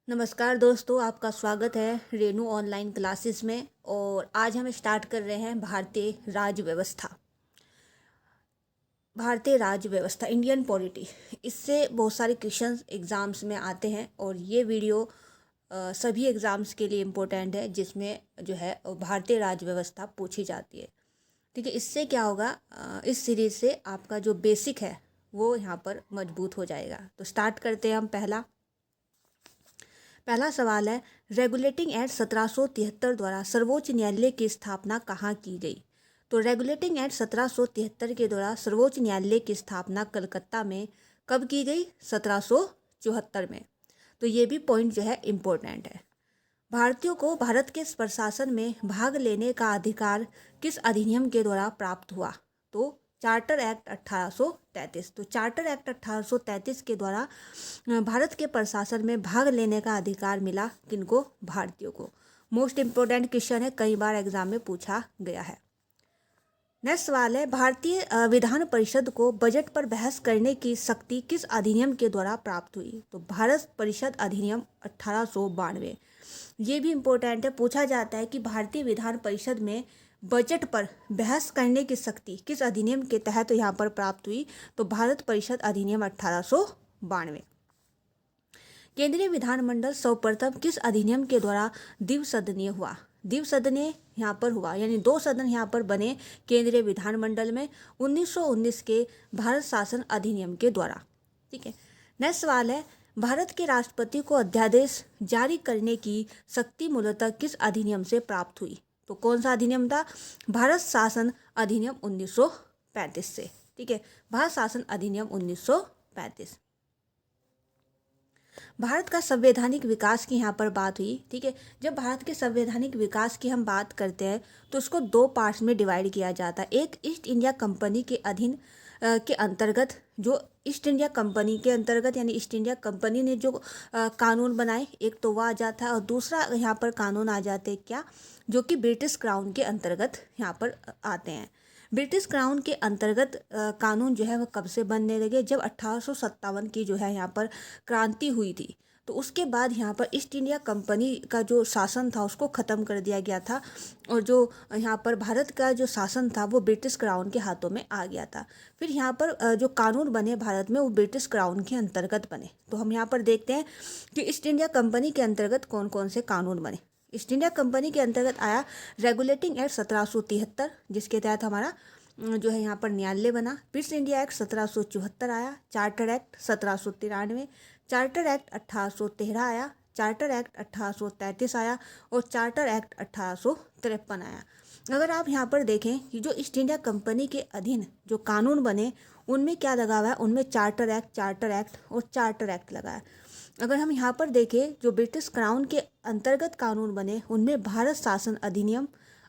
नमस्कार दोस्तों, आपका स्वागत है रेनू ऑनलाइन क्लासेस में। और आज हम स्टार्ट कर रहे हैं भारतीय राज्य व्यवस्था। भारतीय राज्य व्यवस्था, इंडियन पॉलिटी। इससे बहुत सारे क्वेश्चंस एग्ज़ाम्स में आते हैं और ये वीडियो सभी एग्ज़ाम्स के लिए इम्पोर्टेंट है जिसमें जो है भारतीय राज्य व्यवस्था पूछी जाती है। ठीक है, इससे क्या होगा, इस सीरीज से आपका जो बेसिक है वो यहाँ पर मजबूत हो जाएगा। तो स्टार्ट करते हैं हम। पहला सवाल है, रेगुलेटिंग एक्ट 1773 द्वारा सर्वोच्च न्यायालय की स्थापना कहाँ की गई? तो रेगुलेटिंग एक्ट 1773 के द्वारा सर्वोच्च न्यायालय की स्थापना कलकत्ता में कब की गई? 1774 में। तो ये भी पॉइंट जो है इम्पोर्टेंट है। भारतीयों को भारत के प्रशासन में भाग लेने का अधिकार किस अधिनियम के द्वारा प्राप्त हुआ? तो चार्टर एक्ट 1833। तो चार्टर एक्ट 1833 के द्वारा भारत के प्रशासन में भाग लेने का अधिकार मिला किनको? भारतीयों को। मोस्ट इम्पोर्टेंट क्वेश्चन है, कई बार एग्जाम में पूछा गया है। नेक्स्ट सवाल है, भारतीय विधान परिषद को बजट पर बहस करने की शक्ति किस अधिनियम के द्वारा प्राप्त हुई? तो भारत परिषद अधिनियम 1892। ये भी इम्पोर्टेंट है, पूछा जाता है कि भारतीय विधान परिषद में बजट पर बहस करने की शक्ति किस अधिनियम के तहत यहाँ पर प्राप्त हुई? तो भारत परिषद अधिनियम 1892। केंद्रीय विधानमंडल सर्वप्रथम किस अधिनियम के द्वारा द्विसदनीय हुआ? द्विसदनीय यहाँ पर हुआ, यानी दो सदन यहाँ पर बने केंद्रीय विधानमंडल में 1919 के भारत शासन अधिनियम के द्वारा। ठीक है, नेक्स्ट सवाल है, भारत के राष्ट्रपति को अध्यादेश जारी करने की शक्ति मूलतः किस अधिनियम से प्राप्त हुई? तो कौन सा अधिनियम था? भारत शासन अधिनियम 1935 से। ठीक है, भारत शासन अधिनियम 1935। भारत का संवैधानिक विकास की यहाँ पर बात हुई। ठीक है, जब भारत के संवैधानिक विकास की हम बात करते हैं तो उसको दो पार्ट्स में डिवाइड किया जाता है। एक ईस्ट इंडिया कंपनी के अधीन के अंतर्गत, जो ईस्ट इंडिया कंपनी के अंतर्गत यानी ईस्ट इंडिया कंपनी ने जो कानून बनाए, एक तो वह आ जाता है, और दूसरा यहाँ पर कानून आ जाते हैं क्या, जो कि ब्रिटिश क्राउन के अंतर्गत यहाँ पर आते हैं। ब्रिटिश क्राउन के अंतर्गत कानून जो है वह कब से बनने लगे? जब 1857 की जो है यहाँ पर क्रांति हुई थी, तो उसके बाद यहाँ पर ईस्ट इंडिया कंपनी का जो शासन था उसको ख़त्म कर दिया गया था, और जो यहाँ पर भारत का जो शासन था वो ब्रिटिश क्राउन के हाथों में आ गया था। फिर यहाँ पर जो कानून बने भारत में वो ब्रिटिश क्राउन के अंतर्गत बने। तो हम यहाँ पर देखते हैं कि ईस्ट इंडिया कंपनी के अंतर्गत कौन कौन से कानून बने। ईस्ट इंडिया कंपनी के अंतर्गत आया रेगुलेटिंग एक्ट 1773, जिसके तहत हमारा जो है यहाँ पर न्यायालय बना। ब्रिटिश इंडिया एक्ट 1774 आया। चार्टर एक्ट 1793, चार्टर एक्ट 1813 आया, चार्टर एक्ट 1833 आया, और चार्टर एक्ट 1853 आया। अगर आप यहाँ पर देखें कि जो ईस्ट इंडिया कंपनी के अधीन जो कानून बने उनमें क्या लगा हुआ है? उनमें चार्टर एक्ट और चार्टर एक्ट लगा है। अगर हम यहाँ पर देखें जो ब्रिटिश क्राउन के अंतर्गत कानून बने उनमें भारत शासन अधिनियम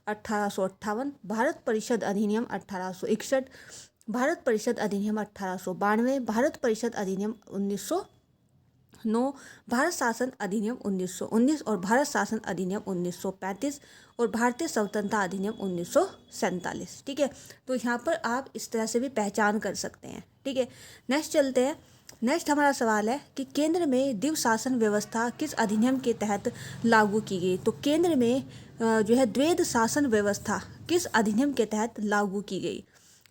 1858, भारत परिषद अधिनियम 1861, भारत परिषद अधिनियम 1892, भारत परिषद अधिनियम 1909, भारत शासन अधिनियम 1919 और भारत शासन अधिनियम 1935 और भारतीय स्वतंत्रता अधिनियम 1947। ठीक है, तो यहाँ पर आप इस तरह से भी पहचान कर सकते हैं। ठीक है, नेक्स्ट चलते हैं। नेक्स्ट हमारा सवाल है कि केंद्र में द्विशासन शासन व्यवस्था किस अधिनियम के तहत लागू की गई? तो केंद्र में जो है द्वैध शासन व्यवस्था किस अधिनियम के तहत लागू की गई?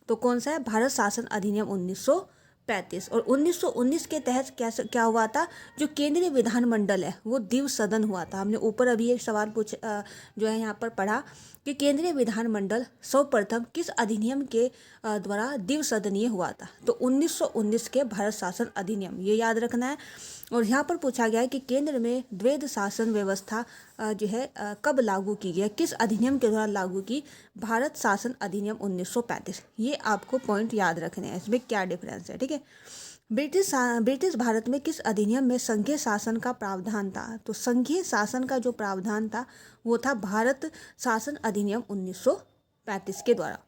तो कौन सा है? भारत शासन अधिनियम 1935। और 1919 के तहत क्या हुआ था? जो केंद्रीय विधानमंडल है वो द्विसदन हुआ था। हमने ऊपर अभी एक सवाल जो है यहाँ पर पढ़ा कि केंद्रीय विधानमंडल सर्वप्रथम किस अधिनियम के द्वारा द्विसदनीय हुआ था? तो 1919 के भारत शासन अधिनियम, ये याद रखना है। और यहाँ पर पूछा गया है कि केंद्र में द्वैध शासन व्यवस्था जो है कब लागू की गई, किस अधिनियम के द्वारा लागू की? भारत शासन अधिनियम 1935। ये आपको पॉइंट याद रखने हैं, इसमें क्या डिफरेंस है। ठीक है, ब्रिटिश भारत में किस अधिनियम में संघीय शासन का प्रावधान था? तो संघीय शासन का जो प्रावधान था वो था भारत शासन अधिनियम 1935 के द्वारा।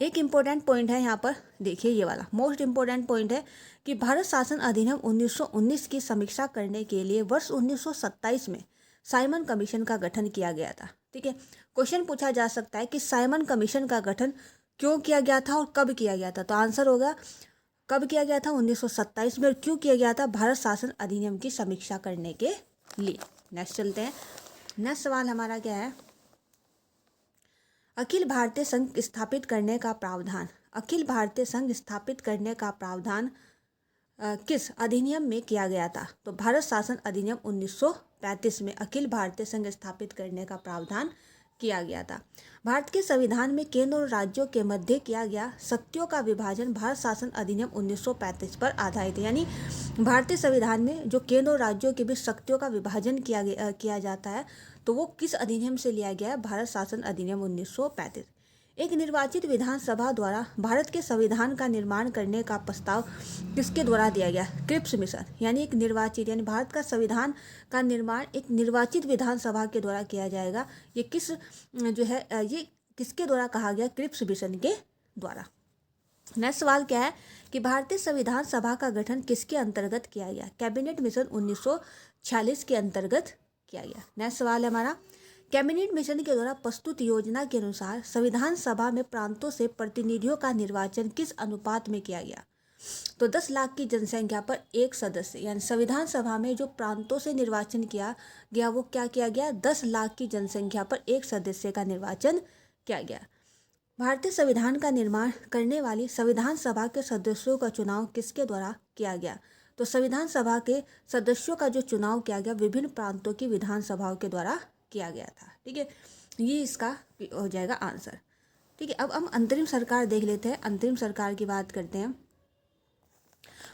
एक इम्पोर्टेंट पॉइंट है यहाँ पर, देखिए ये वाला मोस्ट इम्पोर्टेंट पॉइंट है कि भारत शासन अधिनियम 1919 की समीक्षा करने के लिए वर्ष 1927 में साइमन कमीशन का गठन किया गया था। ठीक है, क्वेश्चन पूछा जा सकता है कि साइमन कमीशन का गठन क्यों किया गया था और कब किया गया था? तो आंसर होगा कब किया गया था? 1927 में। और क्यों किया गया था? भारत शासन अधिनियम की समीक्षा करने के लिए। नेक्स्ट चलते हैं। नेक्स्ट सवाल हमारा क्या है? अखिल भारतीय संघ स्थापित करने का प्रावधान। अखिल भारतीय संघ स्थापित करने का प्रावधान किस अधिनियम में किया गया था? तो भारत शासन अधिनियम 1935 में अखिल भारतीय संघ स्थापित करने का प्रावधान किया गया था। भारत के संविधान में केंद्र और राज्यों के मध्य किया गया शक्तियों का विभाजन भारत शासन अधिनियम 1935 पर आधारित है। यानी भारतीय संविधान में जो केंद्र और राज्यों के बीच शक्तियों का विभाजन किया जाता है, तो वो किस अधिनियम से लिया गया है? भारत शासन अधिनियम 1935। एक निर्वाचित विधानसभा द्वारा भारत के संविधान का निर्माण करने का प्रस्ताव किसके द्वारा दिया गया? Cripps mission. यानी एक निर्वाचित, यानी भारत का संविधान का निर्माण एक निर्वाचित विधानसभा के द्वारा किया जाएगा। ये किस जो है ये किसके द्वारा कहा गया? क्रिप्स मिशन के द्वारा। नेक्स्ट सवाल क्या है कि भारतीय संविधान सभा का गठन किसके अंतर्गत किया गया? कैबिनेट मिशन 1946 के अंतर्गत किया गया। नेक्स्ट सवाल है हमारा, कैबिनेट मिशन के द्वारा प्रस्तुत योजना के अनुसार संविधान सभा में प्रांतों से प्रतिनिधियों का निर्वाचन किस अनुपात में किया गया? तो 10 लाख की जनसंख्या पर एक सदस्य, यानी संविधान सभा में जो प्रांतों से निर्वाचन किया गया वो क्या किया गया? 10 लाख की जनसंख्या पर एक सदस्य का निर्वाचन किया गया। भारतीय संविधान का निर्माण करने वाली संविधान सभा के सदस्यों का चुनाव किसके द्वारा किया गया? तो संविधान सभा के सदस्यों का जो चुनाव किया गया विभिन्न प्रांतों की विधानसभाओं के द्वारा किया गया था। ठीक है, ये इसका हो जाएगा आंसर। ठीक है, अब हम अंतरिम सरकार देख लेते हैं। अंतरिम सरकार की बात करते हैं।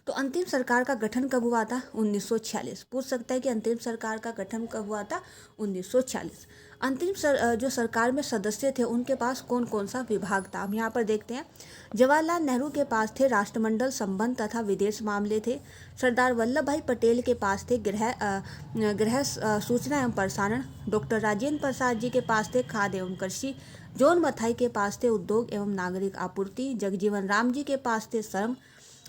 तो अंतिम सरकार का गठन कब हुआ था? 1946। पूछ सकता है कि अंतरिम सरकार का गठन कब हुआ था? 1946। जो सरकार में सदस्य थे उनके पास कौन कौन सा विभाग था? हम यहाँ पर देखते हैं। जवाहरलाल नेहरू के पास थे राष्ट्रमंडल संबंध तथा विदेश मामले थे। सरदार वल्लभ भाई पटेल के पास थे गृह सूचना एवं प्रसारण। डॉक्टर राजेंद्र प्रसाद जी के पास थे खाद्य एवं कृषि। जॉन मथाई के पास थे उद्योग एवं नागरिक आपूर्ति। जगजीवन राम जी के पास थे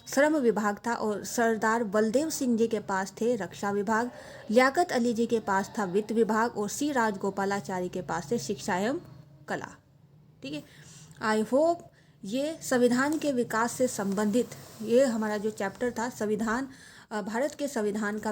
श्रम विभाग था। और सरदार बलदेव सिंह जी के पास थे रक्षा विभाग। लियाकत अली जी के पास था वित्त विभाग। और सी राजगोपालाचारी के पास थे शिक्षा एवं कला। ठीक है, आई होप ये संविधान के विकास से संबंधित ये हमारा जो चैप्टर था संविधान, भारत के संविधान का